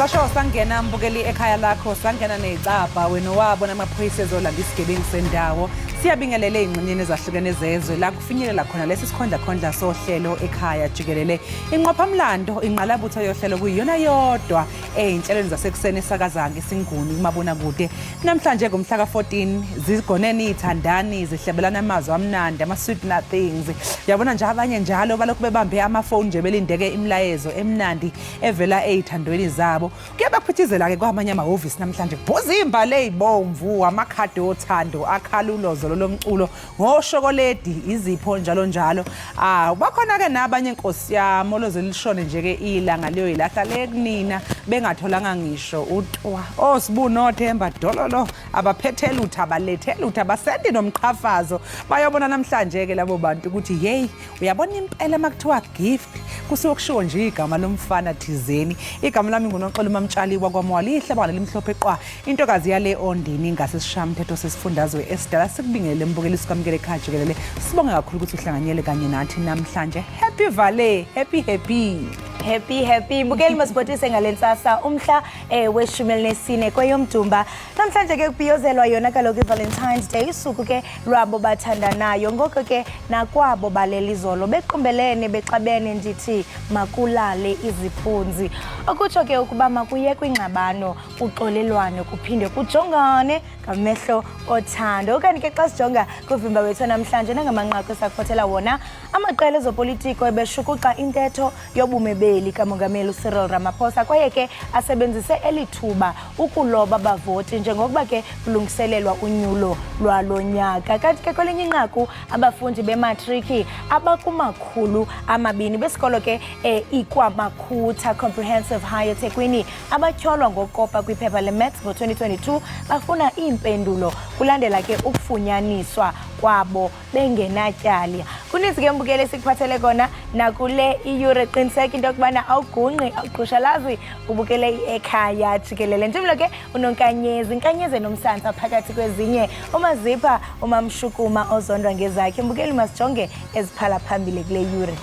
Sasho sangena mbukeli ekhaya lakho sangena neCaba wena wabona amaphoyisa ezolanda isigebengu sendawo siyabingelele ingxenyeni ezahlukene zezwe la kufinyelela khona lesi sikhondla sohlelo ekhaya jikelele inqophamlando inqalabutho yohlelo kuyiyona yodwa einhlelweni zasekuseni esakazanga isinguni kumabona kude namhlanje ngomhla ka14 zigonene ithandani zihlebelana amazwi amnandi ama sweet nothings yabona nje abanye njalo balokhu bebambe amafoni nje belindeke imlayezo emnandi evela ezithandweni zabo kuyabaphithizela ke kwamanye amahhovisi namhlanje kubhuzimba lezibomvu amakhadi othando akhalulozo lomculo ngoshokoledi izipho njalo bakhona ke nabanye inkosi yami olozilishone nje ke ilanga leyo ilahla lekunina bengatholanga ngisho utwa osibuno Themba Dololo abaphethela uthi abalethela uthi abasendi nomqhafazo bayobona namhlanje ke labo bantu ukuthi hey uyabona impela makuthiwa gift kusukushiwo nje igama lomfana thizeni igama lami ngunoxolo mamtshali kwakwamwali ihlaba limhlophe qwa intokazi yale ondini ngasesishamthetho sesifundazwe eStella sikubingelele mbukeli sikamkele ekhaya jikelele sibonge kakhulu ukuthi uhlanganyele kanye nathi namhlanje happy vale happy mbukeli masibotise ngalensasa umhla we-14 kweyomdumba namhlanje ke kubhiyozelwa yona kaloku Valentine's Day isuku ke lwabo bathandanayo ngoko ke nakwabo balelizolo bequmbelene bexabene ndithi makulale iziphunzi okutsho ke ukuba makuye kwingxabano uxolelwano kuphinde kujongane ngamehlo othando okanye ke xa sijonga kuvimba wethu namhlanje nangamanqaku esakhothela wona amaqela ezopolitiko ebeshukuxa intetho yobume beli kamongameli Cyril Ramaphosa kwaye ke asebenzise elithuba ukuloba bavoti njengokuba ke kulungiselelwa unyulo lwalonyaka kanti ke kwelinye inqaku abafundi bematriki abakumakhulu amabini besikolo ke ikwamakhutha Comprehensive High eThekwini abatyholwa ngokopa kwiphepha leMaths ngo-2022 bafuna iimpendulo kulandela ke ukufunyaniswa kwabo bengenatyali kuninzi ke mbukele sikuphathele kona nakule iyure qiniseka into yokubana awugungqi awuqhushalazi ubukele ekhaya jikelele njemlo ke unonkanyezi nomsantsa phakathi kwezinye umazipha umamshukuma ozondwa ngezakhe mbukeli masijonge eziphala phambili kule yure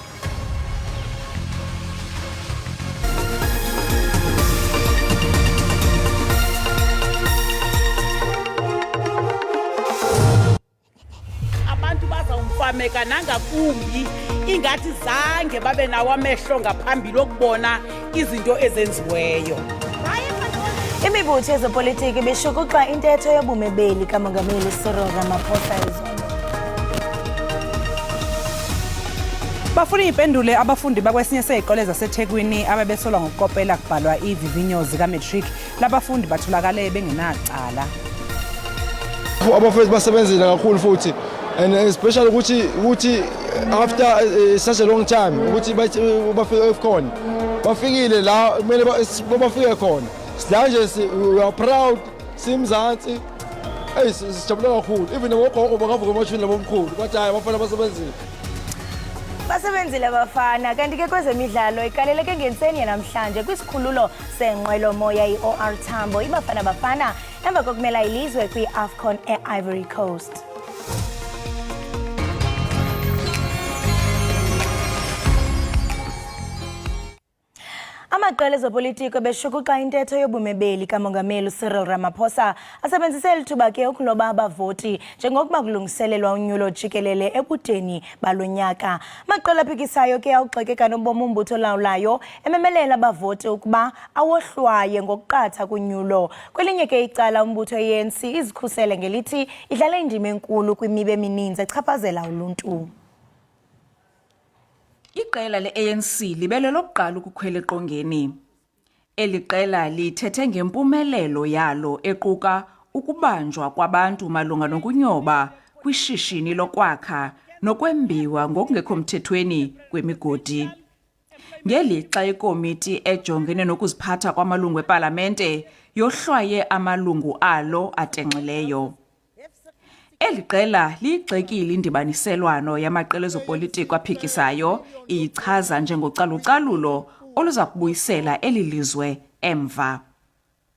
meka nangakumbi ingathi zange babe nawo amehlo ngaphambili okubona izinto ezenziweyo imibutho yezopolitiki beshukuxa intetho yobume beli kamongameli Cyril Ramaphosa izolo bafuna impendule abafundi bakwesinye sezikole zaseThekwini ababesolwa ngokukopela kubhalwa ivivinyo zika matric labafundi batholakale bengenacala abafethu basebenzile kakhulu futhi and especially ukuthi after such a long time ukuthi bafike khona bafikile la kumele bafike khona silanje we are proud simzansi sijabula kakhulu even ngogogo bakavuka emashini labomkhulu bathi hayi abafana basebenzile abafana kanti ke kwezemidlalo ikaleleke ngentseni namhlanje kwisikhululo senqwelo moya iOR Tambo ibafana bafana emva kokumela ilizwe kwiAFCON eIvory Coast amaqela ezopolitiko beshukuxa intetho yobume beli kamongameli Cyril Ramaphosa asebenzise lithuba ke ukuloba abavoti njengokuba kulungiselelwa unyulo jikelele ebudeni balonyaka amaqela aphikisayo ke awugxekeka nobomi umbutho lawulayo ememelela abavoti ukuba awohlwaye ngokuqatha kunyulo kwelinye ke icala umbutho ANC izikhusele ngelithi idlala indima enkulu kwimibe emininzi echaphazela uluntu Iqela le-ANC libele lokuqala ukukhwela eqongeni. Eli qela lithethe ngempumelelo yalo equka ukubanjwa kwabantu malunga nokunyoba kwishishini lokwakha nokwembiwa ngokungekho mthethweni kwemigodi. Ngelixa ikomiti ejongene nokuziphatha kwamalungu epalamente yohlwaye amalungu alo atenxileyo. Eli qela ligxekile indibaniselwano yamaqela ezopolitiko aphikisayo ichaza njengocalucalulo oluza kubuyisela eli lizwe emva.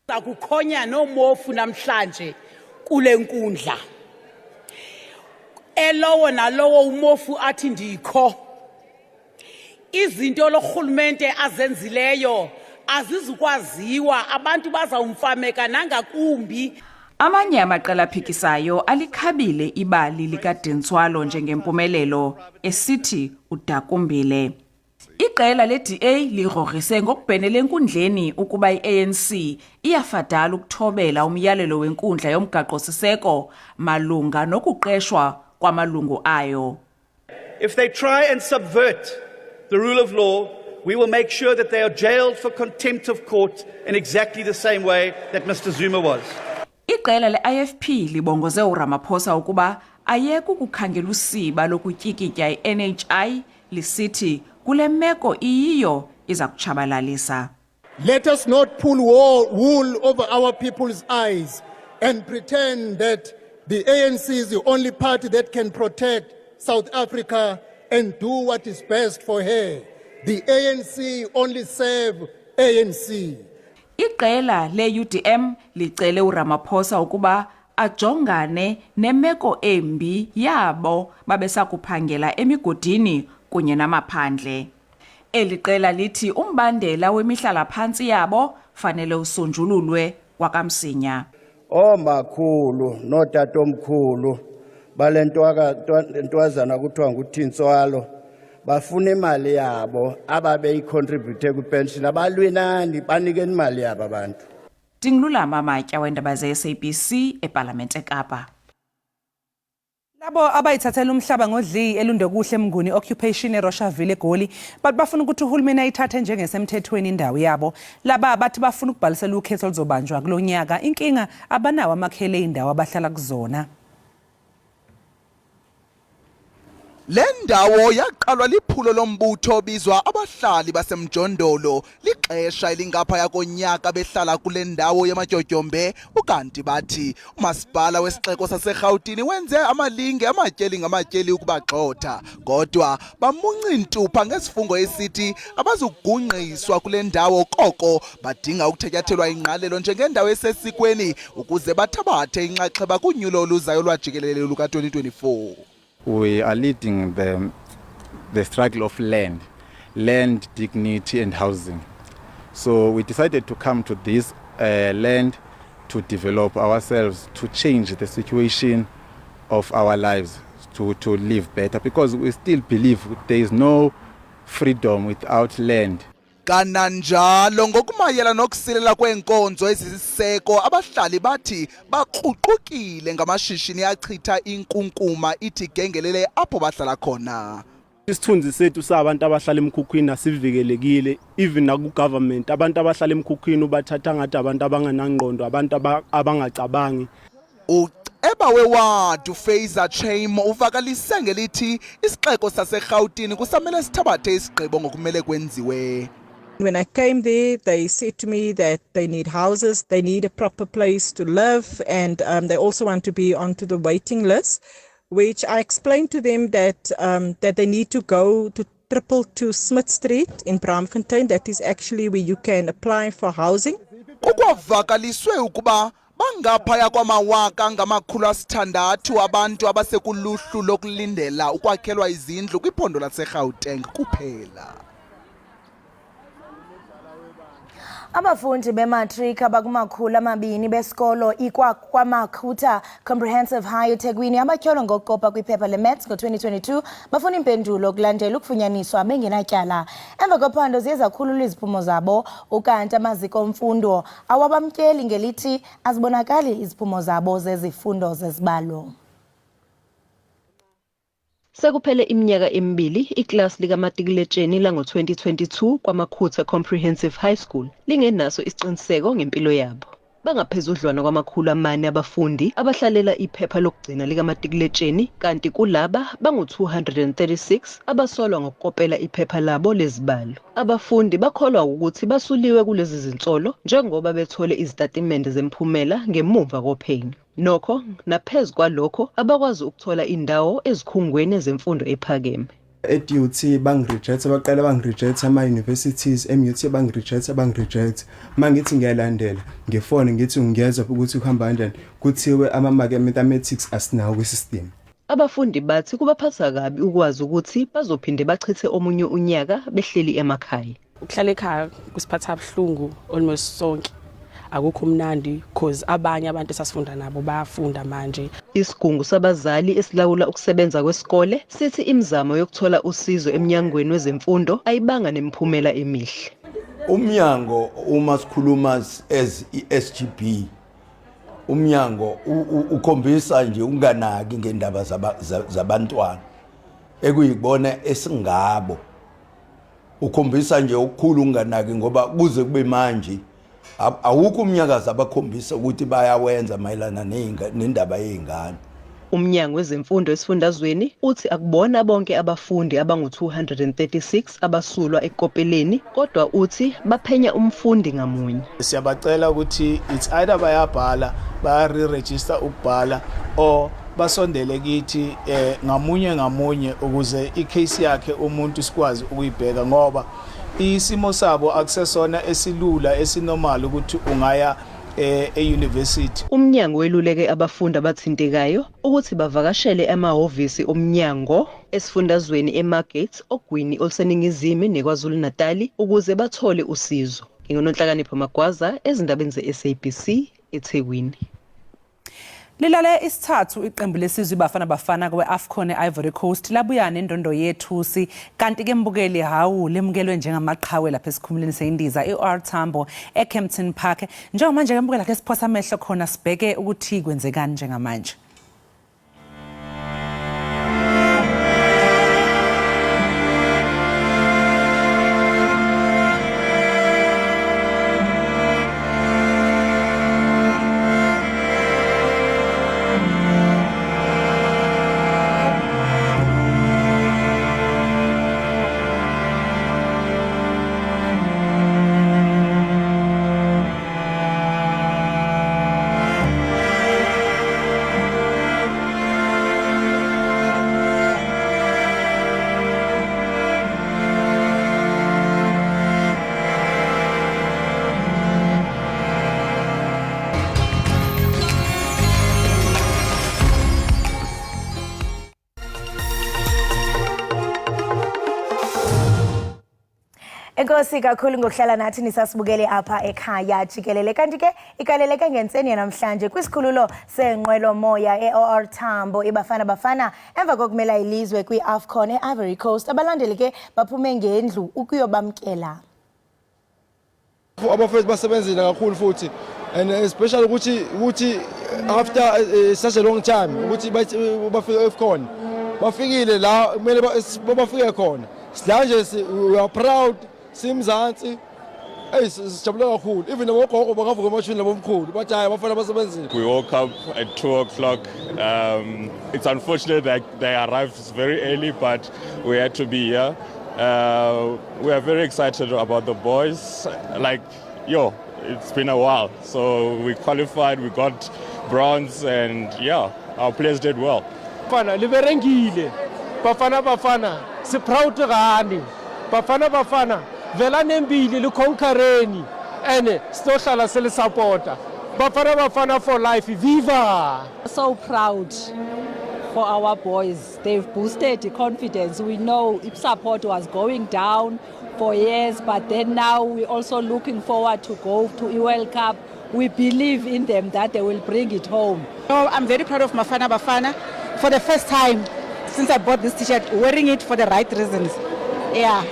Akukhonya nomofu namhlanje kule nkundla. Elowo nalowo umofu athi ndikho. Izinto lorhulumente azenzileyo azizukwaziwa abantu bazawumfameka nangakumbi. Amanye amaqela aphikisayo alikhabile ibali likaDintswalo njengempumelelo esithi udakumbile. Iqela le-DA ligrogrise ngokubhenele enkundleni ukuba i-ANC iyafadala ukuthobela umyalelo wenkundla yomgaqo-siseko malunga nokuqeshwa kwamalungu ayo. If they try and subvert the rule of law, we will make sure that they are jailed for contempt of court in exactly the same way that Mr. Zuma was. Iqela le-IFP libongoze uRamaphosa ukuba ayeke ukukhangela usiba lokutyikitya i-NHI lisithi kule meko iyiyo iza kutshabalalisa. Let us not pull wool over our people's eyes and pretend that the ANC is the only party that can protect South Africa and do what is best for her. The ANC only serve ANC. Iqela le-UDM licele uRamaphosa ukuba ajongane nemeko embi yabo babesakuphangela emigodini kunye namaphandle. Eli qela lithi umbandela wemihlala phantsi yabo fanele usonjululwe kwakamsinya. Omakhulu notatomkhulu balentwazana kuthiwa nguTintswalo bafuna imali yabo ababeyicontribute kupension abalwinani banikeni imali yabo abantu. Tinglulama Matya weendaba ze-SABC eParlamente eKapa. Labo abayithathela umhlaba ngodli elunde kuhle emnguni occupation eRoshaville eGoli bafuna ukuthi uhulumeni ayithathe njengesemthethweni indawo yabo. Laba bathi bafuna ukubhalisela ukhetho oluzobanjwa kulonyaka. Inkinga abanawo amakhele indawo abahlala kuzona. Le ndawo yaqalwa liphulo lombutho obizwa abahlali basemjondolo lixesha elingapha konyaka behlala kule ndawo yamatyotyombe ukanti bathi umasipala wesixeko saseRhawutini wenze amalinge amatyeli ngamatyeli ukubagxotha kodwa bamunca intupha ngesifungo esithi abazugungqiswa kule ndawo koko badinga ukuthatyathelwa ingqalelo njengendawo esesikweni ukuze bathabathe inxaxheba kunyulo oluzayo lwajikelele luka-2024. We are leading the struggle of land, dignity and housing. So we decided to come to this land to develop ourselves, to change the situation of our lives, to live better, because we still believe there is no freedom without land. Kananjalo ngokumayela nokusilela kwenkonzo ezisiseko abahlali bathi baqhuqukile ngamashishini achitha inkunkuma ithi gengelele apho bahlala khona. Isithunzi sethu sabantu abahlala emkhukhwini asivikelekile, even naku government abantu abahlala emkhukhwini ubathatha ngathi abantu abanganangqondo, abantu abangacabangi. Eba wewadu Fazer Chame uvakalise ngelithi isixeko saseRhawutini kusamele sithabathe isigqibo ngokumele kwenziwe. When I came there, they said to me that they need houses, they need a proper place to live, and they also want to be onto the waiting list, which I explained to them that that they need to go to 222 Smith Street in Braamfontein. That is actually where you can apply for housing. Kukwavakaliswe ukuba bangaphaya kwamawaka ngamakhulu asithandathu abantu abasekuluhlu lokulindela ukwakhelwa izindlu kwiphondo laseGauteng kuphela. Abafundi bematric abakumakhulu amabini besikolo ikwaKwamakhuta Comprehensive High eThekwini abatyholwa ngokukopa kwiphepha leMaths ngo-2022 bafuna impendulo kulandela ukufunyaniswa bengenatyala. Emva kophando ziye zakhulula iziphumo zabo ukanti amaziko omfundo awabamkeli ngelithi azibonakali iziphumo zabo zezifundo zezibalo. Sekuphele iminyaka emibili iklasi likamatikuletsheni lango-2022 kwaMakhutha Comprehensive High School lingenaso isiqiniseko ngempilo yabo. Bangaphezudlwana kwamakhulu amane abafundi abahlalela iphepha lokugcina likamatikuletsheni kanti kulaba bangu-236 abasolwa ngokukopela iphepha labo lezibalo. Abafundi bakholwa ukuthi basuliwe kulezi zinsolo njengoba bethole izitatimende zemphumela ngemuva kophenyo. Nokho naphezu kwalokho abakwazi ukuthola indawo ezikhungweni zemfundo ephakeme. EDUT bangireject abaqala bangireject ama-universities, MUT bangireject mangithi ngiyalandela ngefone ngithi ngiyezwa ukuthi kuhamba kanjani kuthiwe ama-mathematics asinawo kwisystem. Abafundi bathi kubaphatha kabi ukwazi ukuthi bazophinde bachithe omunye unyaka behleli emakhaya. Ukuhlala ekhaya kusiphatha abhlungu almost sonke. Akukho mnandi because abanye abantu esasifunda nabo bayafunda manje. Isigungu sabazali esilawula ukusebenza kwesikole sithi imizamo yokuthola usizo eminyangweni wezemfundo ayibanga nemiphumela emihle. Umnyango uma sikhuluma as iSGB umnyango ukhombisa nje unganaki ngendaba zabantwana ekuyibona esingabo ukhombisa nje ukukhulu unganaki ngoba kuze kube manje awukho umnyakazi abakhombisa ukuthi bayawenza mayelana nendaba yezingane. Umnyango wezemfundo esifundazweni uthi akubona bonke abafundi abangu-236 abasulwa ekopeleni kodwa uthi baphenya umfundi ngamunye. Siyabacela ukuthi it's either bayabhala baya-re-register ukubhala or basondele kithi ngamunye ukuze icase yakhe umuntu sikwazi ukuyibheka ngoba isimo sabo akusesona esilula esinormal ukuthi ungaya e-university. Umnyango weluleke abafundi abathintekayo ukuthi bavakashele amahhovisi omnyango esifundazweni eMargate ogwini oluseningizimu neKwaZulu Natali ukuze bathole usizo. Ngingononhlakanipho Magwaza ezindabeni ze-SABC eThekwini. Lilale isithathu iqembu lesizwe Bafana kwe-AFCON e-Ivory Coast labuya nendondo yethusi kanti ke mbukeli hawu lemukelwe njengamaqhawe lapha esikhumuleni seyindiza e-OR Tambo eKempton Park. Njengamanje ke mbukela ke siphosa amehlo khona sibheke ukuthi kwenzekani njengamanje. Enkosi kakhulu ngokuhlala nathi nisasibukele apha ekhaya Jikelele kanti ke ikaleleke ngenseni namhlanje kwisikhululo senqwelo moya eOR Tambo Bafana emva kokumela ilizwe kwiAFCON eIvory Coast abalandeli ke baphume ngendlu ukuyobamkela. Abafethu basebenzile kakhulu futhi and especially ukuthi after such a long time ukuthi bafike eAFCON bafikile la kumele bafike khona. Silanje we are proud simzansi sijabule kakhulu even abogogo bakavuka emashini labomkhulu bathi hayi abafana basebenzile. We woke up at 2:00. It's unfortunate that they arrived very early, but we had to be here. We are very excited about the boys. It's been a while, so we qualified, we got bronze, and yeah, our players did well. Bafana liberengile, Bafana si proud gani, Bafana vela nembili lukonkareni, ene stohlala sele supporter, Bafana for life, viva! So proud for our boys. They've boosted the confidence. We know support was going down for years, but then now we're also looking forward to go to the World Cup. We believe in them that they will bring it home. I'm very proud of Bafana for the first time since I bought this t-shirt, wearing it for the right reasons. Yeah.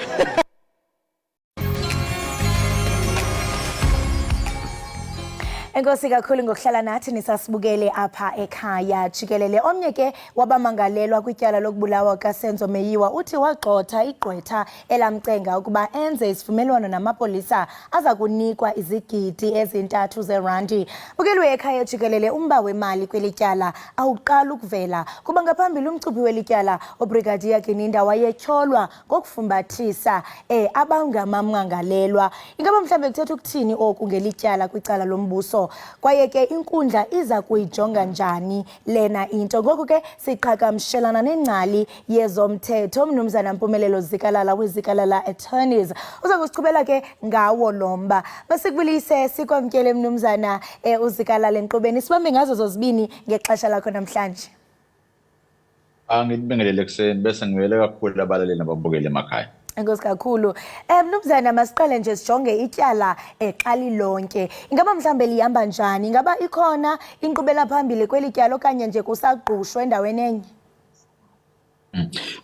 Enkosi kakhulu ngokuhlala nathi nisasibukele apha ekhaya Jikelele. Omnye ke wabamangalelwa kwityala lokubulawa kaSenzo Meyiwa uthi wagxotha igqwetha elamcenga ukuba enze isivumelwano namapolisa aza kunikwa izigidi ezintathu zerandi. Bukelwe ekhaya Jikelele umba wemali kwelityala awuqala ukuvela kuba ngaphambili umcuphi welityala obrigadier Kininda wayetyholwa ngokufumbathisa abangamamngalelwa. Ingaba mhlambe kuthetha ukuthini oku ngelityala kwicala lombuso kwaye ke inkundla iza kuyijonga njani lena into. Ngoku ke siqhagamshelana nengcali yezomthetho Mnumzana Mpumelelo Zikalala wezikalala attorneys uza kusichubela ke ngawo lomba. Masikubulise sikwamkele Mnumzana uZikalala enkqubeni sibambe ngazo zozibini ngexesha lakho namhlanje. Angibingelele kuseni bese ngivele kakhulu abalaleli nababukeli emakhaya. Enkosi kakhulu. Mnumzana masiqale nje sijonge ityala xali lonke. Ingaba mhlambe lihamba njani? Ingaba ikhona inkqubela phambili kweli tyala okanye nje kusagqushwe endaweni enye?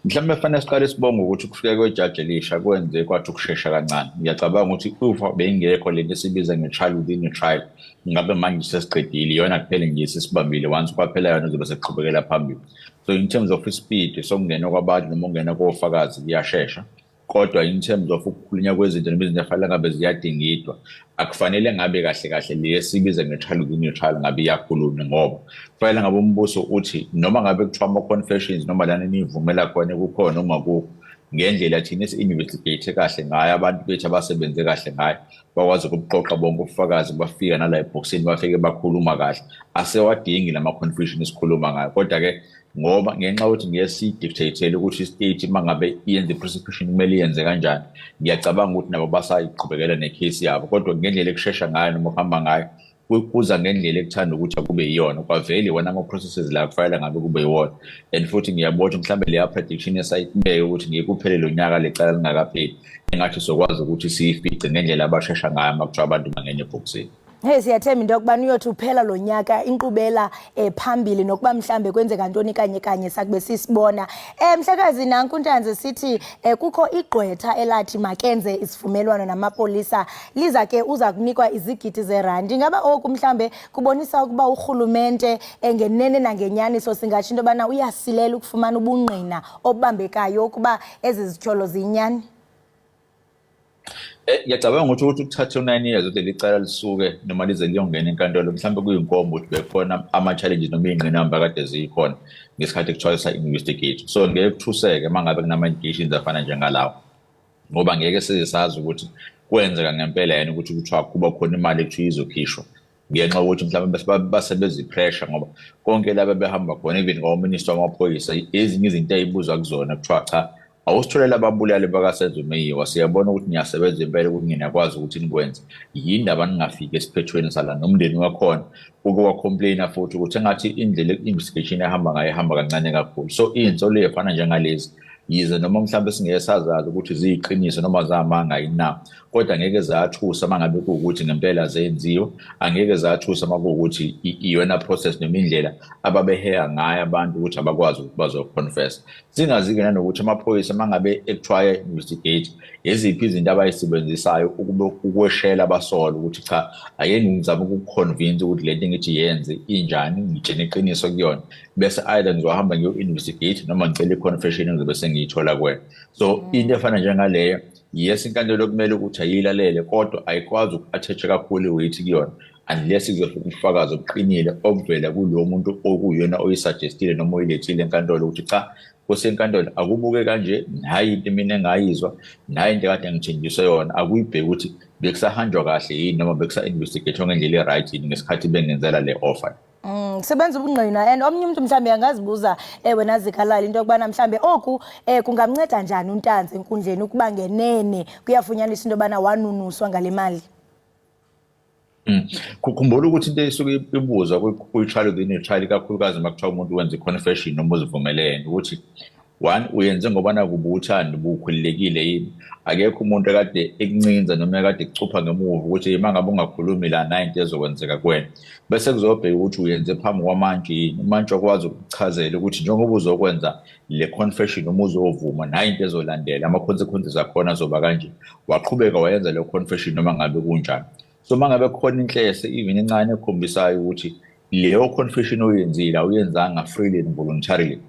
Mhlawumbe fanele siqale sibonge ukuthi ukufika kwejaji elisha kwenze kwathi ukushesha kancane. Ngiyacabanga ukuthi ufa bengekho lento esibiza nge-trial within a trial. Ngabe manje sesiqedile iyona kuphela nje sisibambile once kwaphela yona uzobe seqhubekela phambili. So in terms of speed sokungena kwabantu noma ungena kofakazi kuyashesha. Kodwa in terms of ukukhulunywa kwezinto noma izinto efanele ngabe ziyadingidwa akufanele ngabe kahle kahle le sibiza nge-trial within a trial ngabe iyakhulunywa ngoba kufanele ngabe umbuso uthi noma ngabe kuthiwa ama-confessions noma lana nivumela khona kukhona noma kukho ngendlela thina esi-investigate kahle ngayo abantu bethu abasebenze kahle ngayo bakwazi ukuqoqa bonke ubufakazi bafika nala ebhokisini bafike bakhuluma kahle asewadingi lama-confession esikhuluma ngayo kodwa-ke ngoba ngenxa yokuthi ngiyesi-dictate-ele ukuthi i-state mangabe iyenze i-prosecution kumele iyenze kanjani ngiyacabanga ukuthi nabo basayiqhubekela necase yabo kodwa ngendlela ekushesha ngayo noma ukuhamba ngayo kuza ngendlela ekuthanda ukuthi akube yiyona kwavele iwona ama-processes la kufanele ngabe kube yiwona and futhi ngiyabona mhlawumbe leya prediction esayibeke ukuthi ngeke kuphele lo nyaka lecala lingakapheli engathi sokwazi ukuthi siyifice ngendlela abashesha ngayo uma kuthiwa abantu bangene ebhokisini. Siyathemba into yokubana uyothi uphela lo nyaka inkqubela phambili nokuba mhlambe kwenzeka ntoni kanye sakube sisibona. Mhlakazi nanku uNtanzi sithi kukho igqwetha elathi makenze isivumelwano namapolisa liza ke uza kunikwa izigidi zerandi. Ingaba oku mhlambe kubonisa ukuba urhulumente ngenene nangenyaniso singatsho into yobana uyasilela ukufumana ubungqina obambekayo ukuba ezi zityholo ziyinyani? Ngiyacabanga ukuthi uthathe u-9 years ukuthi licala lisuke noma lize liyongena enkantolo mhlawumbe kuyinkomba ukuthi bekhona ama-challenges noma iy'ngqinamba kade zikhona ngesikhathi kuthiwa sa-investigate so ngeke kuthuseke uma ngabe kunama-indications afana njengalawo ngoba ngeke sizazi ukuthi kwenzeka ngempela yena ukuthi kuthiwa kuba khona imali ekuthiwa izokhishwa ngenxa yokuthi mhlawumbe basebeza i-pressure ngoba konke laba behamba khona even ngawominister wamaphoyisa ezinye izinto ey'buzwa kuzona kuthiwa cha awusitholela ababulali bakaSenzumeyiwa siyabona ukuthi niyasebenza impela ukuthi nginakwazi ukuthi nikwenze yindaba ningafiki esiphethweni sala nomndeni wakhona uke wacomplaina futhi ukuthi engathi indlela i-investigation ehamba ngayo ehamba kancane kakhulu so iy'nsolo ey'fana njengalezi yize noma mhlawumbe singeke sazazi ukuthi ziyiqiniso noma zamanga yina kodwa ngeke zathusa uma ngabe kuwukuthi ngempela zenziwe angeke zathusa uma kuwukuthi iyona process noma indlela ababeheya ngayo abantu ukuthi abakwazi ukuthi bazoconfess singazi-ke nanokuthi amaphoyisa uma ngabe ekuthiwa investigate eziphi izinto abayisebenzisayo ukweshela abasolwa ukuthi cha ake ngizame ukukuconvince ukuthi le nto ngithi yenze injani ngitshene iqiniso kuyona bese either ngizohamba ngiyo-investigate noma ngicela i-confession ngizobe sengiyithola kwena so into efana njengaleyo yes inkantolo kumele ukuthi ayilalele kodwa ayikwazi uku-attache kakhulu iweight kuyona unless kuzofika ubufakazi obuqinile obuvela kulowo muntu okuyona oyisuggestile noma oyilethile enkantolo ukuthi cha kusenkantolo akubuke kanje nayi into mina engayizwa nayi into kade ngithenjiswe yona akuyibheki ukuthi bekusahanjwa kahle yini noma bekusa-investigate ngendlela e-right yini ngesikhathi bengenzela le offer. Sebenza ubungqina and omnye umuntu mhlambe angazibuza wena Zikalala into yokubana mhlambe oku kungamnceda njani uNtanzi enkundleni ukuba ngenene kuyafunyanisa into yobana wanunuswa ngale mali. Kukhumbula ukuthi into esuke ibuzwa kwi-trial within a trial kakhulukazi uma kuthiwa umuntu wenza i-confession noma uzivumelene ukuthi one uyenze ngoba nakuba uthando bukhululekile yini akekho umuntu ekade ekuncinza noma ekade ekucupha ngemuva ukuthi uma ngabe ungakhulumi la nayo into ezokwenzeka kuwena bese kuzobheka ukuthi uyenze phambi kwamanje yini umantshi okwazi ukuchazela ukuthi njengoba uzokwenza le confession noma uzovuma nayo into ezolandela ama-consequences akhona azoba kanje waqhubeka wayenza le confession noma ngabe kunjani so uma ngabe khona inhlese even encane ekhombisayo ukuthi leyo confession oyenzile awuyenzanga freely and voluntarily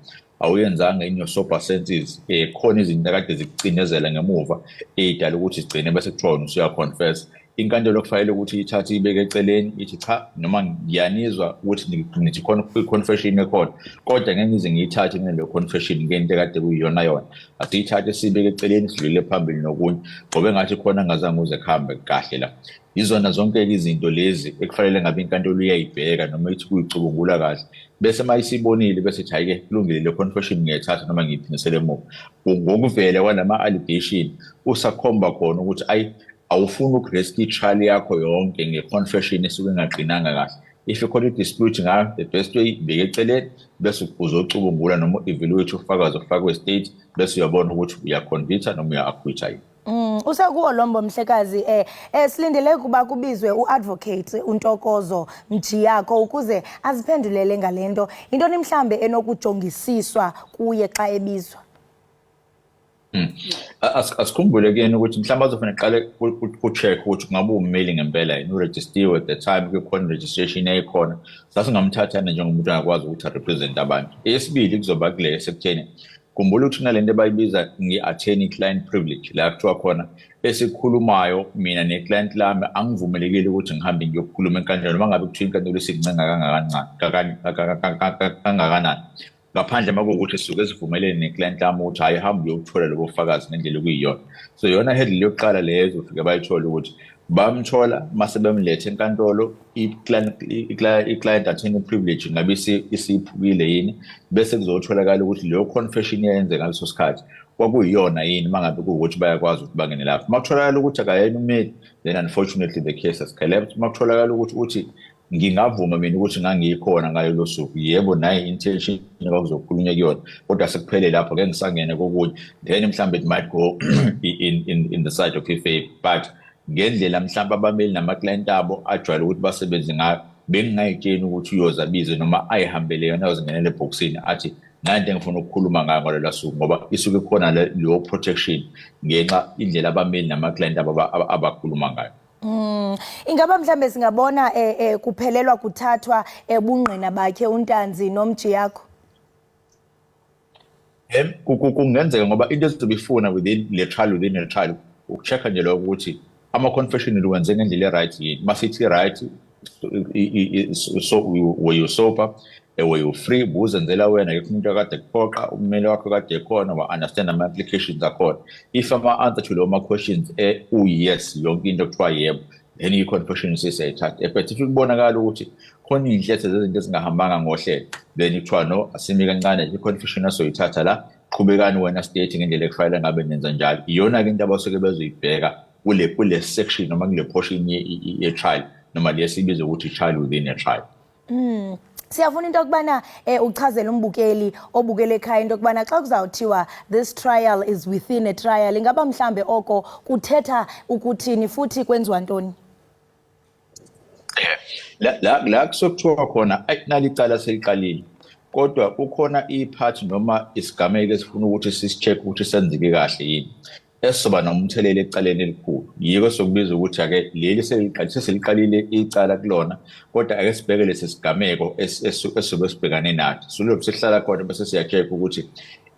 awuyenzanga in your sober senses khona izinto kade zikucinezela ngemuva ey'dala ukuthi sigcine bese kuthiwa usuyaconfess inkantolo kufanele ukuthi ithathe ibeke eceleni ithi cha noma ngiyanizwa ukuthi nithi khona i-confession ekhona kodwa ngeke ngize ngiyithathe ngale confession ngento kade kuyiyona yona asiyithathe sibeke eceleni sidlulele phambili nokunye ngoba engathi khona ngazange uze kuhambe kahle la izona zonke izinto lezi ekufanele ngabe inkantolo iyayibheka noma ithi kuyicubungula kahle bese mayisibonile bese ithi hayike kulungile le confession ngiyayithatha noma ngiyiphinisele emuva ngokuvela kwalama-allegation usakhomba khona ukuthi awufuni ukurisk i-trial yakho yonke nge-confession esuke ingaqinanga kahle if ikhona i-dispute ngayo, the best way ibeke eceleni bese uzocubungula noma evaluate ufakazi ofakwe state bese uyabona ukuthi uyaconvicta noma uya-acquita yini. Usekuwo Lombo Mhlekazi silindele kuba kubizwe uadvocate uNtokozo Mjiyako ukuze aziphendulele ngalento intoni mhlambe enokujongisiswa kuye xa ebizwa. Asikhumbule kuyena ukuthi mhlawumbe azofanele qale ku-check ukuthi kungabe ummeli ngempela yini uregistiwe at the time kukhona registration eyikhona sasingamthathana njengomuntu angakwazi ukuthi arepresent abantu. Eyesibili kuzoba kule esekutheni khumbula ukuthi kunalento abayibiza nge-attorney client privilege la kuthiwa khona esikhulumayo mina neclient lami angivumelekile ukuthi ngihambe ngiyokukhuluma enkantolo noma ngabe kuthiwa inkantolo isincenga kangakanani ngaphandle makuwukuthi sisuke sivumelene neclient lami ukuthi hayi hamba uyothola lobo bufakazi ngendlela okuyiyona. So yona headline yokuqala leyo ufike bayithola ukuthi bamthola mase bemlethe enkantolo i-client attorney privilege ngabe isiphukile yini bese kuzotholakala ukuthi leyo confession yenzeka ngaleso sikhathi kwakuyiyona yini mangabe kuwukuthi bayakwazi ukuthi bangene lapho. Makutholakala ukuthi akayena ummeli then unfortunately the case has collapsed. Makutholakala ukuthi ngingavuma mina ukuthi ngangikhona ngayo lo suku yebo nayi intention okuzokhulunywa kuyona kodwa sekuphele lapho ke ngisangene kokunye then mhlambe it might go in the side of faith but ngendlela mhlawumbe abameli nama-client abo ajwayele ukuthi basebenze ngayo bengingayitsheni ukuthi uyozabize noma ayihambele yona yozingenele ebhokisini athi nanti engifuna ukukhuluma ngayo ngalola suku ngoba isuke khona leyo protection ngenxa indlela abameli nama-client abo abakhuluma ngayo. Ingaba mhlambe singabona kuphelelwa kuthathwa ubungqina bakhe uNtanzi noMjiyako. Kungenzeka ngoba into ezobifuna within a trial ukuchecka nje lokho ukuthi ama-confession wenze ngendlela e-right yini. Masithi right so were you sober, were you free, buzenzela wena yekho umuntu akade kuphoqa ummeli wakho kade ekhona wa-understand ama-applications akhona. If ama-answer to loma questions yes yonke into kuthiwa yebo then i-confession sisayithatha. But if kubonakala ukuthi khona iy'nhlelo zezinto ezingahambanga ngohlelo then kuthiwa no asimi kancane i-confession asoyithatha la qhubekani wena state ngendlela ekufanele ngabe nenza njalo. Iyona-ke into abasuke bezoyibheka kule section noma kule portion ye-trial noma lesibiza ukuthi trial within a trial. Siyafuna into yokubana uchazele umbukeli obukele ekhaya into yokubana xa kuzawuthiwa this trial is within a trial ingaba mhlambe oko kuthetha ukuthini futhi kwenziwa ntoni? La kusokuthiwa khona nalicala seliqalile kodwa kukhona iphathi noma isigameko esifuna ukuthi sisi-check ukuthi senzeke kahle yini esizoba nomthelela ecaleni elikhulu. Yiko sokubiza ukuthi ake leli seliqalile icala kulona kodwa ake sibheke lesi sigameko esizobe sibhekane nathi. Silobe sihlala khona bese siya-check ukuthi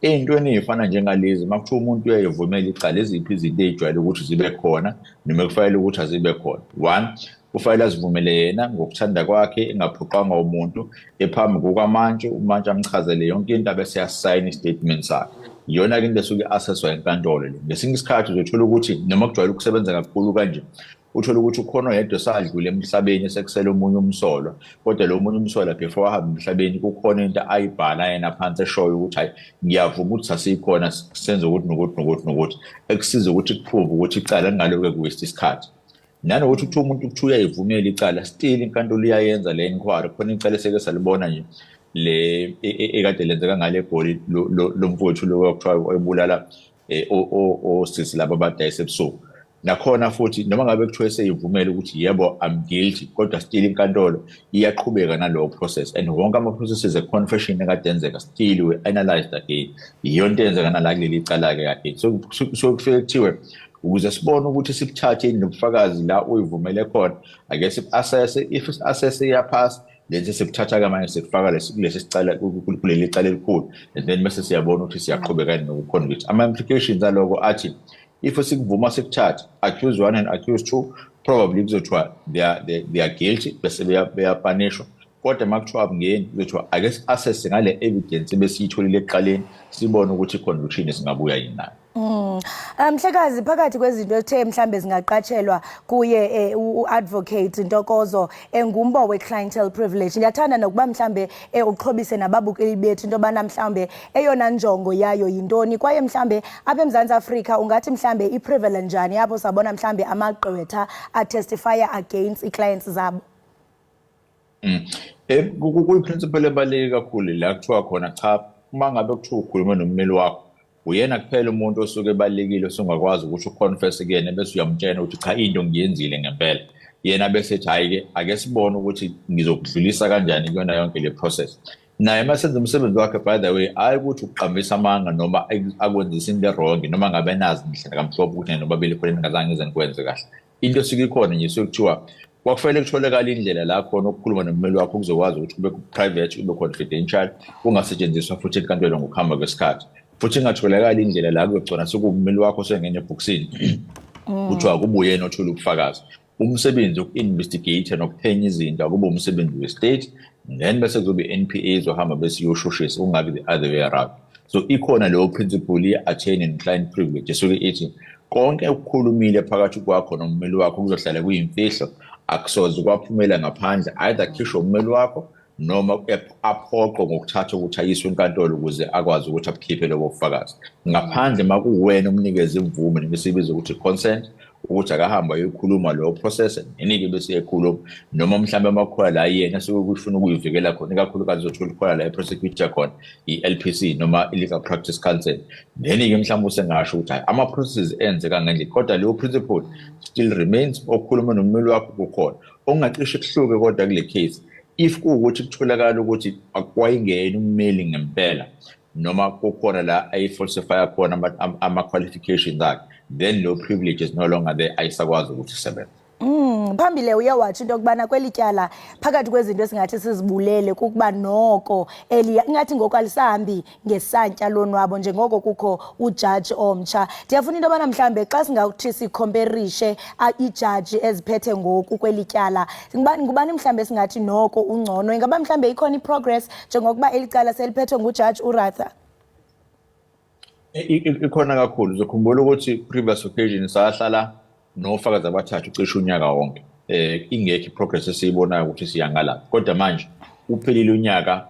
ey'ntweni ey'fana njengalezi makuthiwa umuntu uyayivumela icala eziphi izinto ey'jwayele ukuthi zibe khona noma kufanele ukuthi azibe khona. One, kufanele azivumele yena ngokuthanda kwakhe engaphoqwanga umuntu ephambi kukamantshi umantshi amchazele yonke into abese yasayina i-statement sakhe. Iyona-ke into esuke assesswa enkantolo le. Ngesinye isikhathi uzothola ukuthi noma kujwayele ukusebenza kakhulu kanje uthola ukuthi ukhona oyedwa sadlule emhlabeni esekusele omunye umsolwa kodwa lo munye umsolwa before ahambe emhlabeni kukhona into ayibhala yena phansi eshoyo ukuthi hayi ngiyavuma ukuthi sasikhona senze ukuthi nokuthi ekusiza ukuthi kuprove ukuthi icala lingaloke kuwaste isikhathi. Nanokuthi kuthiwa umuntu kuthiwa uyayivumela icala still inkantolo iyayenza le inquiry khona icala eseke salibona nje le ekade lenzeka ngale egoli lo mfowethu lo wakuthiwa ebulala osisi laba abadayisa ebusuku. Nakhona futhi noma ngabe kuthiwa seyivumela ukuthi yebo I'm guilty kodwa still inkantolo iyaqhubeka nalowo process and wonke ama-processes e-confession ekade enzeka still we-analyzed again. Iyo nto eyenzeka nala kuleli cala-ke again. So kufike kuthiwe ukuze sibone ukuthi sikuthathe nobufakazi la uyivumele khona ake si-assesse if i-assesse iyaphasa lesi sikuthatha-ke manje sikufaka lesi sicala kuleli cala elikhulu and then bese siyabona ukuthi siyaqhubeka nokuconvict. Ama-implications aloko athi if sikuvuma sikuthatha accused 1 and accused 2 probably kuzothiwa they are guilty bese beyapanishwa kodwa makuthiwa abungeni kuzothiwa ake si-assesse ngale evidence besiyitholile ekuqaleni sibone ukuthi i-conviction singabuya yini nayo. Mhlekazi phakathi kwezinto ethe mhlambe zingaqatshelwa kuye uadvocate Ntokozo engumbo we-clientele privilege ndiyathanda nokuba mhlambe uxhobise nababukeli bethu into yobana mhlambe eyona njongo yayo yintoni kwaye mhlambe apha eMzantsi Afrika ungathi mhlambe i-prevalent njani apho sabona mhlambe amagqwetha atestifya against ii-clients zabo. Kuyiprinciple ebaluleke kakhulu la kuthiwa khona cha uma ngabe kuthiwa ukhuluma nommeli wakho uyena kuphela umuntu osuke ebalekile osungakwazi ukuthi uconfess kuyena bese uyamtshela ukuthi cha into ngiyenzile ngempela yena bese ethi hayi-ke ake sibone ukuthi ngizokudlulisa kanjani kuyona yonke le process naye masenza umsebenzi wakhe by the way hayi ukuthi uqambisa amanga noma akwenzisa into wrong noma ngabe nazi ngihlala kamhlophe ukuthi nobabili khona ngazange ize ngikwenze kahle into esuke ikhona nje sokuthiwa kwakufanele kutholakala indlela la khona ukukhuluma nommeli wakho kuzokwazi ukuthi kube private kube confidential kungasetshenziswa futhi enkantolo ngokuhamba kwesikhathi futhi ingatholakala indlela la kuyogcona sekummeli wakho sengene ebhokisini kuthiwa kubuye yena othola ubufakazi umsebenzi woku-investigate nokuphenya izinto akube umsebenzi we-state then bese kuzobe i-NPA zohamba bese iyoshushisa kungabi the other way around so ikhona leyo principle ye-attorney and client privilege esuke ithi konke ukukhulumile phakathi kwakho nommeli wakho kuzohlala kuyimfihlo akusoze kwaphumela ngaphandle either khishwe ummeli wakho noma aphoqo ngokuthatha ukuthi ayiswe enkantolo ukuze akwazi ukuthi abukhiphe lobo bufakazi ngaphandle makuwena umnikeze imvume nemisibizo ukuthi consent ukuthi akahamba yokhuluma lo process nenike bese ekhuluma noma mhlambe amakhola la yena suke kufuna ukuyivikela khona ikakhulukazi uzothola ikhola la prosecutor khona i-LPC noma i-Legal Practice Council then-ke mhlawumbe usengasho ukuthi hayi ama-processes enzeka ngendlela kodwa leyo principle still remains okukhuluma nommeli wakho kukhona okungacishe kuhluke kodwa kule case if kuwukuthi kutholakala ukuthi akwayingena ummeli ngempela noma kukhona la ayifalsifya khona ama-qualifications akhe then no privilege is no longer there ayisakwazi ukuthi isebenze. Phambili uyawathi into yokubana kweli tyala phakathi kwezinto esingathi sizibulele kukuba noko ingathi ngoko alisahambi ngesantya lonwabo njengoko kukho ujaji omtsha ndiyafuna into yobana mhlambe xa singawuthi sikhomperishe ijaji eziphethe ngoku kweli tyala ngubani mhlambe singathi noko ungcono ingaba mhlambe ikhona iprogress njengokuba eli cala seliphethwe ngujaji uRatha ikhona kakhulu uzokhumbula ukuthi previous occasion sahlala nofakazi abathathu cishe unyaka wonke ingekho iprogress esiyibonayo ukuthi siyangala kodwa manje uphelile unyaka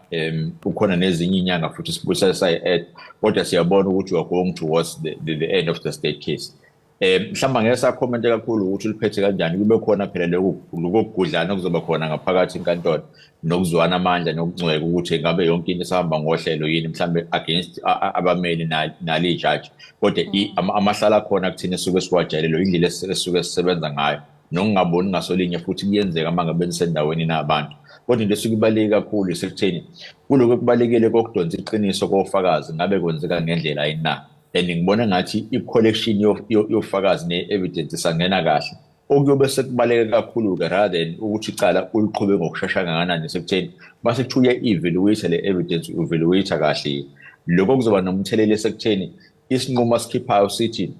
ukhona nezinye inyanga futhi sibusa sayi-add kodwa siyabona ukuthi we are going towards the end of the state case mhlawumbe ngeke sakhomente kakhulu ukuthi uliphethe kanjani kube khona phela lokugudlana okuzoba khona ngaphakathi enkantolo nokuzwana amandla nokuncweka ukuthi ngabe yonke into esahamba ngohlelo yini mhlambe against abameli nale judge kodwa amahlala khona kuthina suke siwajayelelo indlela esuke sisebenza ngayo nokungaboni ngasolinye futhi kuyenzeka mangabe nisendaweni nabantu kodwa into esuke ibaleke kakhulu isekutheni kuloko kubalekile kokudonsa iqiniso kofakazi ngabe kwenzeka ngendlela ayina and ngibona ngathi i-collection yofakazi ne-evidence isangena kahle okuyobe sekubaleke kakhulu-ke rather than ukuthi icala uliqhube ngokushesha kanganani sekutheni mase kuthiwa uya-evaluate le evidence u-evaluate kahle lokho kuzoba nomthelela esekutheni isinqumo asikhiphayo sithi